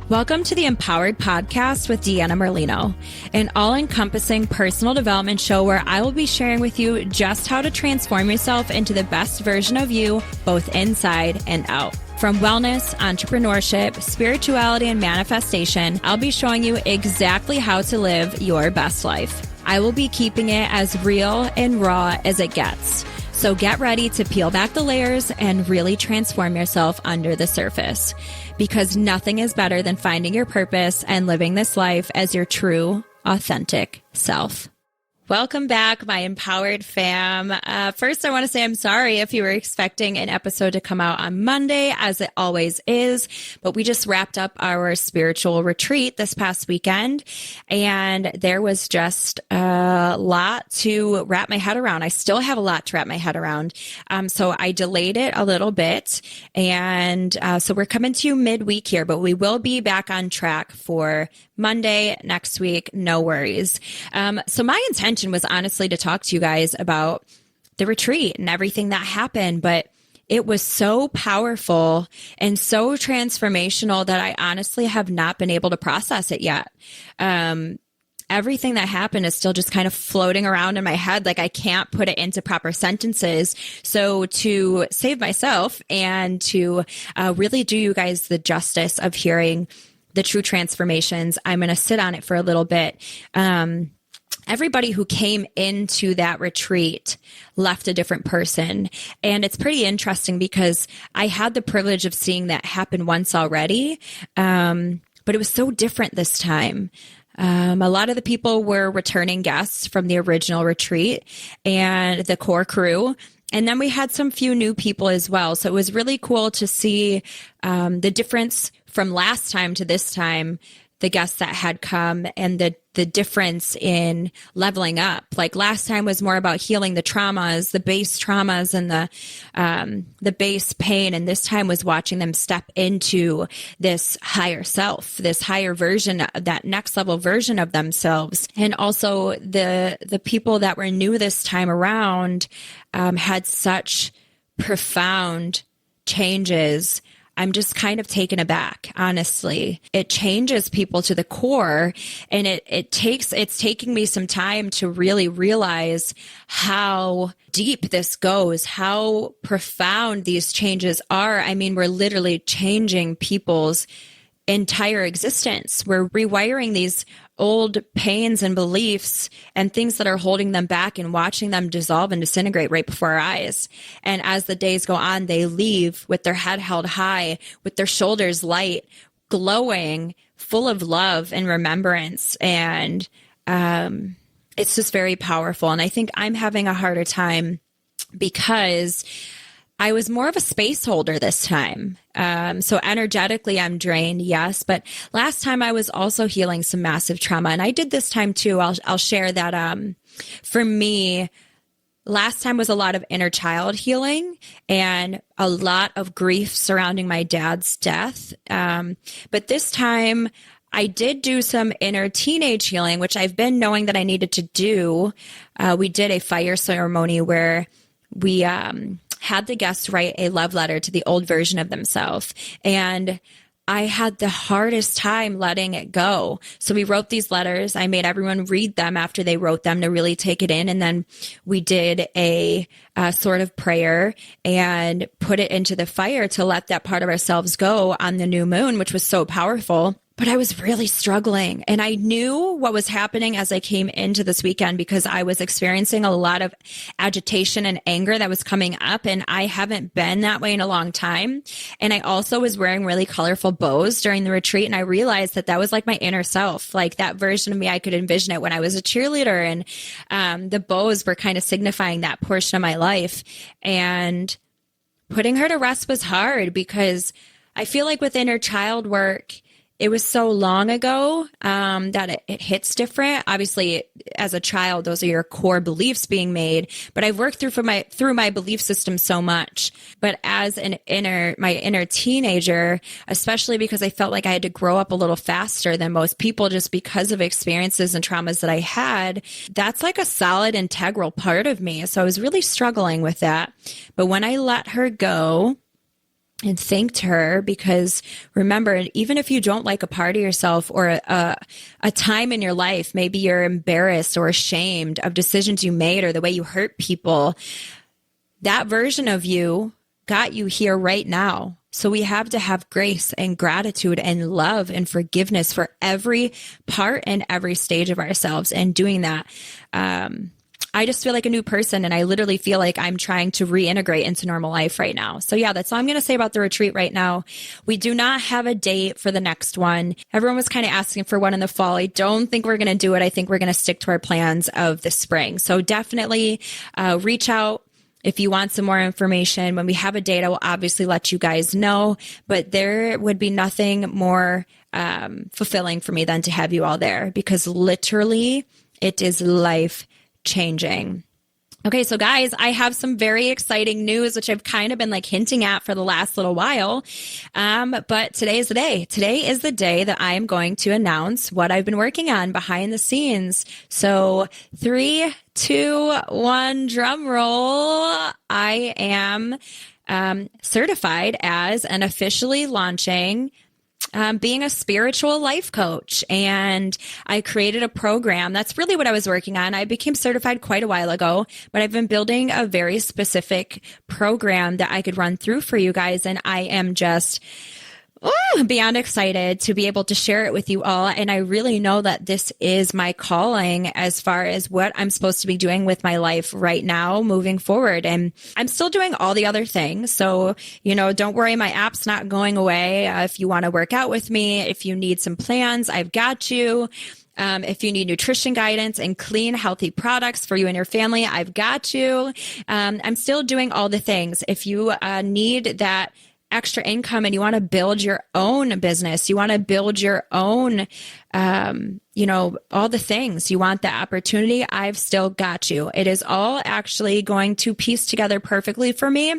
Welcome to the Empowered Podcast with Deanna Merlino, an all-encompassing personal development show where I will be sharing with you just how to transform yourself into the best version of you, both inside and out. From wellness, entrepreneurship, spirituality, and manifestation, I'll be showing you exactly how to live your best life. I will be keeping it as real and raw as it gets. So get ready to peel back the layers and really transform yourself under the surface, because nothing is better than finding your purpose and living this life as your true, authentic self. Welcome back, my empowered fam. First, I want to say I'm sorry if you were expecting an episode to come out on Monday, as it always is, but we just wrapped up our spiritual retreat this past weekend, and there was just a lot to wrap my head around. I still have a lot to wrap my head around, so I delayed it a little bit, and so we're coming to you midweek here, but we will be back on track for Monday next week. No worries. So my intention was honestly to talk to you guys about the retreat and everything that happened, but it was so powerful and so transformational that I honestly have not been able to process it yet. Everything that happened is still just kind of floating around in my head. Like I can't put it into proper sentences. So to save myself and to really do you guys the justice of hearing the true transformations, I'm going to sit on it for a little bit. Everybody who came into that retreat left a different person. And it's pretty interesting because I had the privilege of seeing that happen once already. But it was so different this time. A lot of the people were returning guests from the original retreat and the core crew. And then we had some few new people as well. So it was really cool to see the difference from last time to this time, the guests that had come and the difference in leveling up. Like last time was more about healing the traumas, the base traumas and the base pain. And this time was watching them step into this higher self, this higher version, that next level version of themselves. And also the people that were new this time around had such profound changes. I'm just kind of taken aback, honestly. It changes people to the core, and it's taking me some time to really realize how deep this goes, how profound these changes are. I mean, we're literally changing people's entire existence. We're rewiring these old pains and beliefs and things that are holding them back and watching them dissolve and disintegrate right before our eyes. And as the days go on, they leave with their head held high, with their shoulders light, glowing, full of love and remembrance. And it's just very powerful. And I think I'm having a harder time because I was more of a space holder this time. So energetically, I'm drained, yes. But last time I was also healing some massive trauma. And I did this time too. I'll share that for me, last time was a lot of inner child healing and a lot of grief surrounding my dad's death. But this time I did do some inner teenage healing, which I've been knowing that I needed to do. We did a fire ceremony where we had the guests write a love letter to the old version of themselves. And I had the hardest time letting it go. So we wrote these letters. I made everyone read them after they wrote them to really take it in. And then we did a sort of prayer and put it into the fire to let that part of ourselves go on the new moon, which was so powerful. But I was really struggling, and I knew what was happening as I came into this weekend because I was experiencing a lot of agitation and anger that was coming up, and I haven't been that way in a long time. And I also was wearing really colorful bows during the retreat, and I realized that that was like my inner self, like that version of me. I could envision it when I was a cheerleader, and the bows were kind of signifying that portion of my life. And putting her to rest was hard because I feel like with inner child work, it was so long ago that it hits different. Obviously, as a child, those are your core beliefs being made. But I've worked through my belief system so much. But as my inner teenager, especially because I felt like I had to grow up a little faster than most people, just because of experiences and traumas that I had, that's like a solid, integral part of me. So I was really struggling with that. But when I let her go, and thanked her, because remember, even if you don't like a part of yourself or a time in your life, maybe you're embarrassed or ashamed of decisions you made or the way you hurt people, that version of you got you here right now. So we have to have grace and gratitude and love and forgiveness for every part and every stage of ourselves. And doing that, I just feel like a new person, and I literally feel like I'm trying to reintegrate into normal life right now. So yeah, that's all I'm going to say about the retreat right now. We do not have a date for the next one. Everyone was kind of asking for one in the fall. I don't think we're going to do it. I think we're going to stick to our plans of the spring. So definitely reach out if you want some more information. When we have a date, I will obviously let you guys know, but there would be nothing more fulfilling for me than to have you all there, because literally it is life changing. Okay, so guys, I have some very exciting news, which I've kind of been like hinting at for the last little while. But today is the day. Today is the day that I am going to announce what I've been working on behind the scenes. So 3, 2, 1, drum roll. I am certified as and officially launching being a spiritual life coach. And I created a program. That's really what I was working on. I became certified quite a while ago, but I've been building a very specific program that I could run through for you guys. And I am just beyond excited to be able to share it with you all. And I really know that this is my calling as far as what I'm supposed to be doing with my life right now moving forward. And I'm still doing all the other things. So, don't worry, my app's not going away. If you want to work out with me, if you need some plans, I've got you. If you need nutrition guidance and clean, healthy products for you and your family, I've got you. I'm still doing all the things. If you need that extra income and you want to build your own business, you want to build your own, all the things, you want the opportunity, I've still got you. It is all actually going to piece together perfectly for me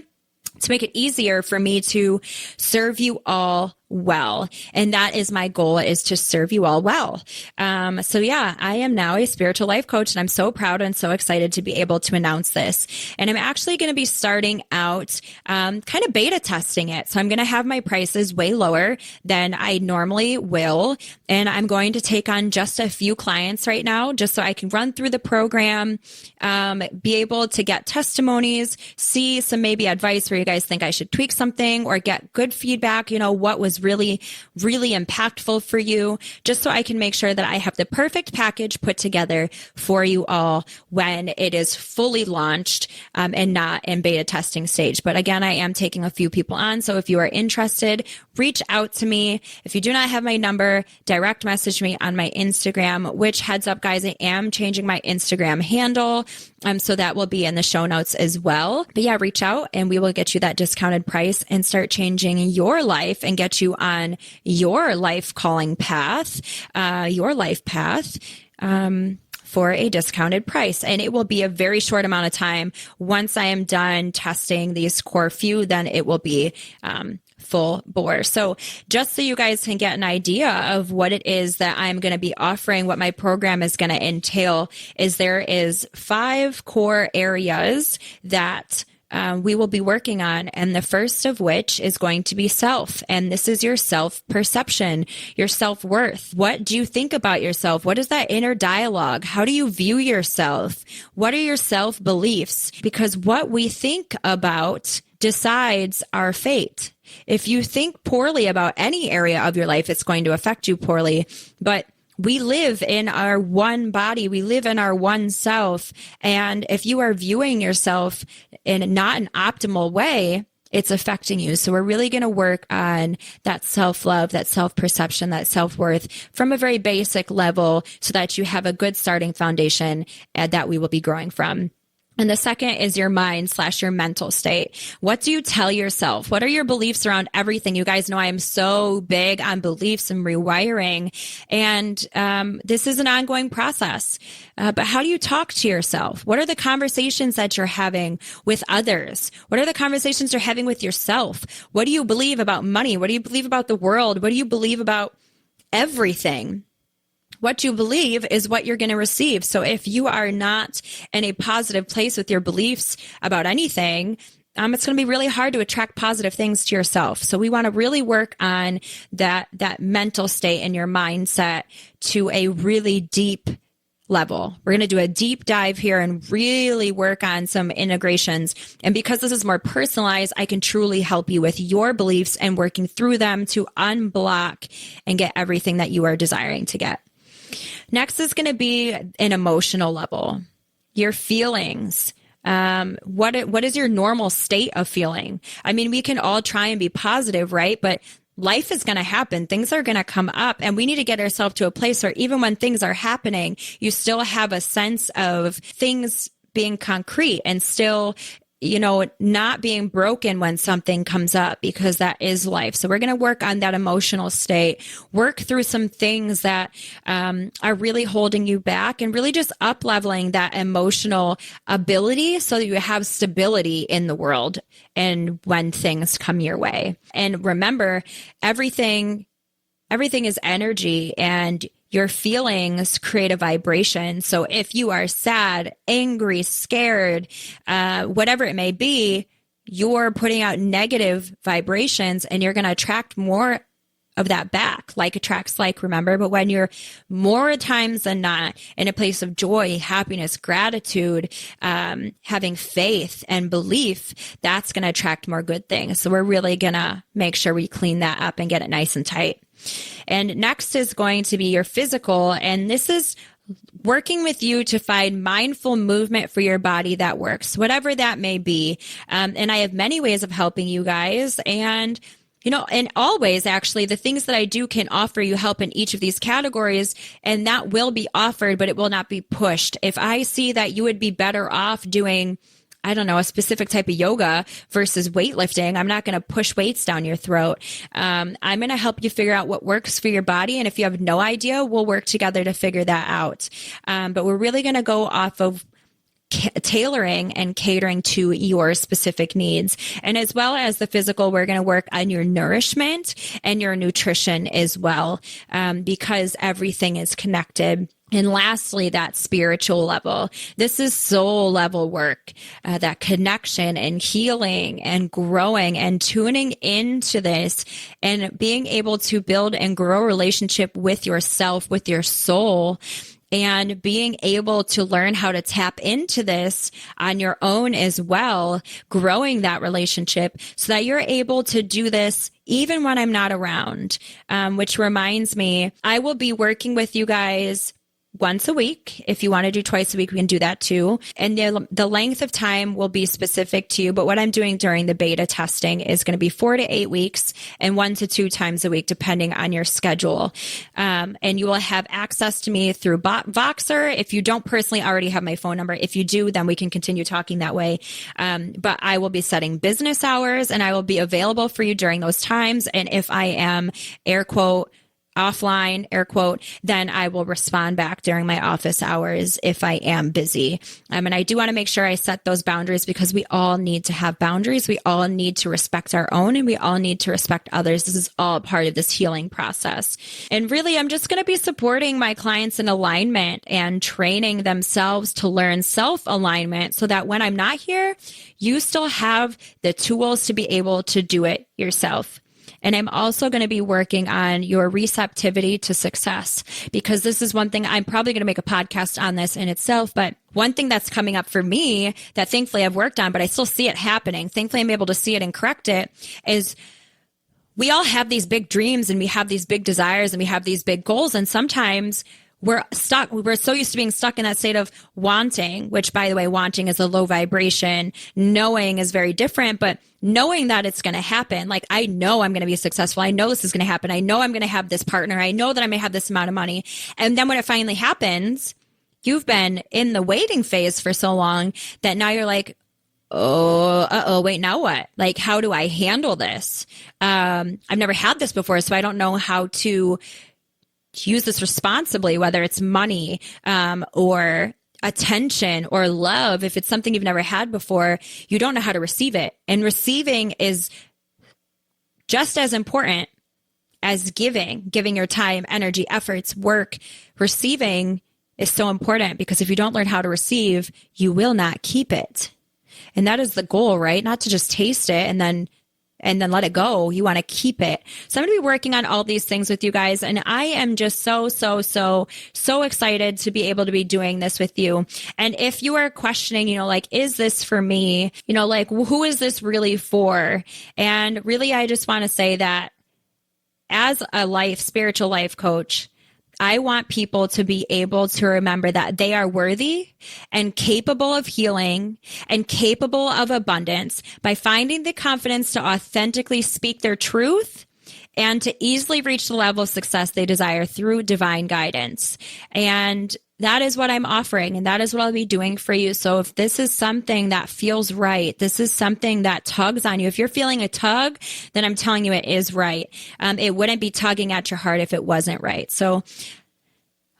to make it easier for me to serve you all well. And that is my goal, is to serve you all well. So yeah, I am now a spiritual life coach, and I'm so proud and so excited to be able to announce this. And I'm actually going to be starting out, kind of beta testing it. So I'm going to have my prices way lower than I normally will. And I'm going to take on just a few clients right now, just so I can run through the program, be able to get testimonies, see some maybe advice where you guys think I should tweak something, or get good feedback, what was really, really impactful for you, just so I can make sure that I have the perfect package put together for you all when it is fully launched, and not in beta testing stage. But again, I am taking a few people on. So if you are interested, reach out to me. If you do not have my number, direct message me on my Instagram, which, heads up guys, I am changing my Instagram handle. So that will be in the show notes as well. But yeah, reach out and we will get you that discounted price and start changing your life and get you on your life calling path, your life path, for a discounted price. And it will be a very short amount of time. Once I am done testing these core few, then it will be, full bore. So just so you guys can get an idea of what it is that I'm going to be offering, what my program is going to entail, is there is 5 core areas that we will be working on. And the first of which is going to be self. And this is your self-perception, your self-worth. What do you think about yourself? What is that inner dialogue? How do you view yourself? What are your self-beliefs? Because what we think about decides our fate. If you think poorly about any area of your life, it's going to affect you poorly. But we live in our one body. We live in our one self. And if you are viewing yourself in not an optimal way, it's affecting you. So we're really going to work on that self-love, that self-perception, that self-worth from a very basic level, so that you have a good starting foundation that we will be growing from. And the second is your mind / your mental state. What do you tell yourself? What are your beliefs around everything? You guys know I am so big on beliefs and rewiring. And this is an ongoing process. But how do you talk to yourself? What are the conversations that you're having with others? What are the conversations you're having with yourself? What do you believe about money? What do you believe about the world? What do you believe about everything? What you believe is what you're going to receive. So if you are not in a positive place with your beliefs about anything, it's going to be really hard to attract positive things to yourself. So we want to really work on that mental state and your mindset to a really deep level. We're going to do a deep dive here and really work on some integrations. And because this is more personalized, I can truly help you with your beliefs and working through them to unblock and get everything that you are desiring to get. Next is going to be an emotional level, your feelings. What is your normal state of feeling? I mean, we can all try and be positive, right? But life is going to happen. Things are going to come up, and we need to get ourselves to a place where even when things are happening, you still have a sense of things being concrete and still, not being broken when something comes up, because that is life. So we're going to work on that emotional state, work through some things that are really holding you back, and really just up leveling that emotional ability so that you have stability in the world and when things come your way. And remember, everything is energy, and your feelings create a vibration. So if you are sad, angry, scared, whatever it may be, you're putting out negative vibrations, and you're going to attract more of that back. Like attracts like, remember. But when you're more times than not in a place of joy, happiness, gratitude, having faith and belief, that's going to attract more good things. So we're really going to make sure we clean that up and get it nice and tight. And next is going to be your physical. And this is working with you to find mindful movement for your body that works, whatever that may be. And I have many ways of helping you guys. And and always, actually, the things that I do can offer you help in each of these categories, and that will be offered, but it will not be pushed. If I see that you would be better off doing, a specific type of yoga versus weightlifting, I'm not going to push weights down your throat. I'm going to help you figure out what works for your body. And if you have no idea, we'll work together to figure that out. But we're really going to go off of tailoring and catering to your specific needs. And as well as the physical, we're going to work on your nourishment and your nutrition as well, because everything is connected. And lastly, that spiritual level. This is soul level work, that connection and healing and growing and tuning into this and being able to build and grow a relationship with yourself, with your soul, and being able to learn how to tap into this on your own as well, growing that relationship so that you're able to do this even when I'm not around. Which reminds me, I will be working with you guys once a week. If you want to do twice a week, we can do that too. And the length of time will be specific to you. But what I'm doing during the beta testing is going to be 4 to 8 weeks and 1 to 2 times a week, depending on your schedule. And you will have access to me through Voxer. If you don't personally already have my phone number, if you do, then we can continue talking that way. But I will be setting business hours, and I will be available for you during those times. And if I am, air quote, offline, air quote, then I will respond back during my office hours if I am busy. And I do want to make sure I set those boundaries, because we all need to have boundaries. We all need to respect our own, and we all need to respect others. This is all part of this healing process. And really, I'm just going to be supporting my clients in alignment and training themselves to learn self-alignment so that when I'm not here, you still have the tools to be able to do it yourself. And I'm also going to be working on your receptivity to success, because this is one thing I'm probably going to make a podcast on this in itself. But one thing that's coming up for me that thankfully I've worked on, but I still see it happening, thankfully I'm able to see it and correct it, is we all have these big dreams and we have these big desires and we have these big goals. And sometimes we're stuck. We're so used to being stuck in that state of wanting, which, by the way, wanting is a low vibration. Knowing is very different, but knowing that it's going to happen. Like, I know I'm going to be successful. I know this is going to happen. I know I'm going to have this partner. I know that I may have this amount of money. And then when it finally happens, you've been in the waiting phase for so long that now you're like, wait, now what? Like, how do I handle this? I've never had this before, so I don't know how to use this responsibly, whether it's money, or attention or love. If it's something you've never had before, you don't know how to receive it. And receiving is just as important as giving your time, energy, efforts, work. Receiving is so important, because if you don't learn how to receive, you will not keep it. And that is the goal, right? Not to just taste it and then let it go. You want to keep it. So I'm going to be working on all these things with you guys. And I am just so excited to be able to be doing this with you. And if you are questioning, like, is this for me? Like, who is this really for? And really, I just want to say that as a spiritual life coach, I want people to be able to remember that they are worthy and capable of healing and capable of abundance by finding the confidence to authentically speak their truth and to easily reach the level of success they desire through divine guidance. And that is what I'm offering, and that is what I'll be doing for you. So if this is something that feels right, this is something that tugs on you, if you're feeling a tug, then I'm telling you it is right. It wouldn't be tugging at your heart if it wasn't right. So,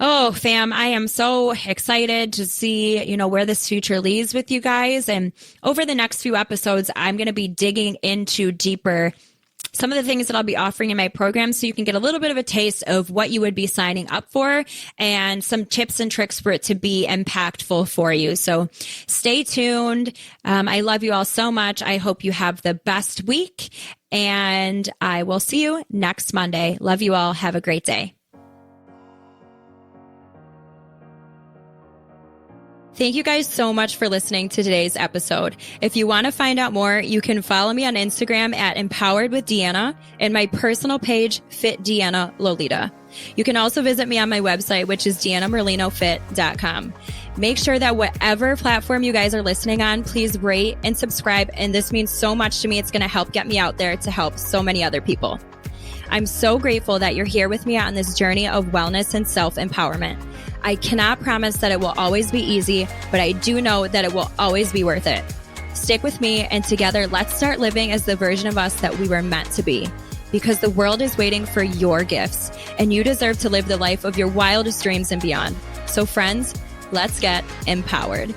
oh, fam, I am so excited to see, where this future leads with you guys. And over the next few episodes, I'm going to be digging into deeper some of the things that I'll be offering in my program so you can get a little bit of a taste of what you would be signing up for and some tips and tricks for it to be impactful for you. So stay tuned. I love you all so much. I hope you have the best week, and I will see you next Monday. Love you all. Have a great day. Thank you guys so much for listening to today's episode. If you want to find out more, you can follow me on Instagram at Empowered with Deanna and my personal page, Fit Deanna Lolita. You can also visit me on my website, which is DeannaMerlinoFit.com. Make sure that whatever platform you guys are listening on, please rate and subscribe. And this means so much to me. It's going to help get me out there to help so many other people. I'm so grateful that you're here with me on this journey of wellness and self-empowerment. I cannot promise that it will always be easy, but I do know that it will always be worth it. Stick with me, and together, let's start living as the version of us that we were meant to be. Because the world is waiting for your gifts, and you deserve to live the life of your wildest dreams and beyond. So friends, let's get empowered.